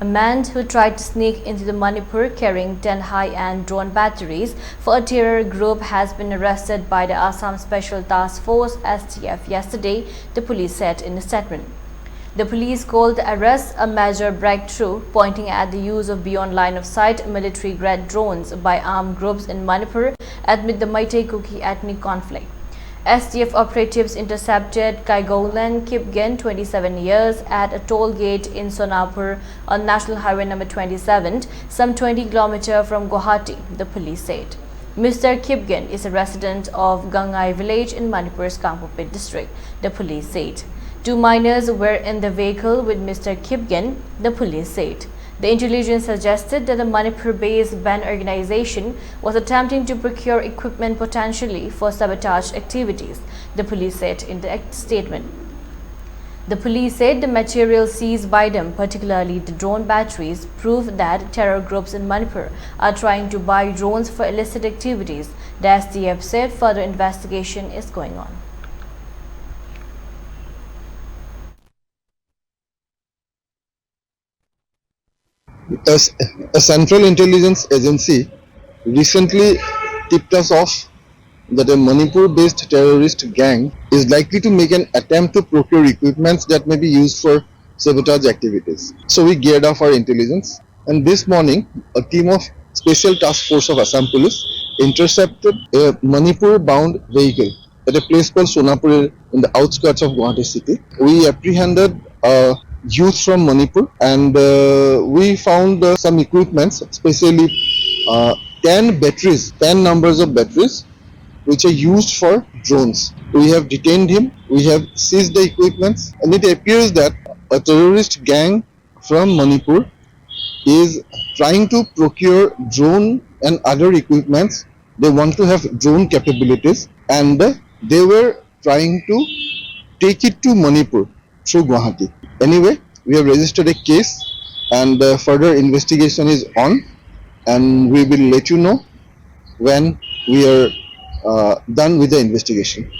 A man who tried to sneak into the Manipur carrying 10 high-end drone batteries for a terror group has been arrested by the Assam Special Task Force (STF) yesterday, the police said in a statement. The police called the arrest a major breakthrough, pointing at the use of beyond line of sight military-grade drones by armed groups in Manipur amid the Meitei Kuki ethnic conflict. STF operatives intercepted Kaigolan Kipgen, 27 years, at a toll gate in Sonapur on National Highway number 27, some 20 km from Guwahati, the police said. Mr. Kipgen is a resident of Gangai village in Manipur's Kangpokpet district, the police said. 2 minors were in the vehicle with Mr. Kipgen, the police said. The intelligence suggested that the Manipur-based band organization was attempting to procure equipment potentially for sabotage activities, the police said in the statement. The police said the material seized by them, particularly the drone batteries, prove that terror groups in Manipur are trying to buy drones for illicit activities. The STF said further investigation is going on. A central intelligence agency recently tipped us off that a Manipur-based terrorist gang is likely to make an attempt to procure equipments that may be used for sabotage activities. So we geared up our intelligence, and this morning a team of Special Task Force of Assam Police intercepted a Manipur-bound vehicle at a place called Sonapur in the outskirts of Guwahati city. We apprehended a youth from Manipur, and we found some equipments, especially 10 batteries, 10 numbers of batteries which are used for drones. We have detained him, we have seized the equipments, and it appears that a terrorist gang from Manipur is trying to procure drone and other equipments. They want to have drone capabilities, and they were trying to take it to Manipur through Guwahati. Anyway, we have registered a case, and further investigation is on, and we will let you know when we are done with the investigation.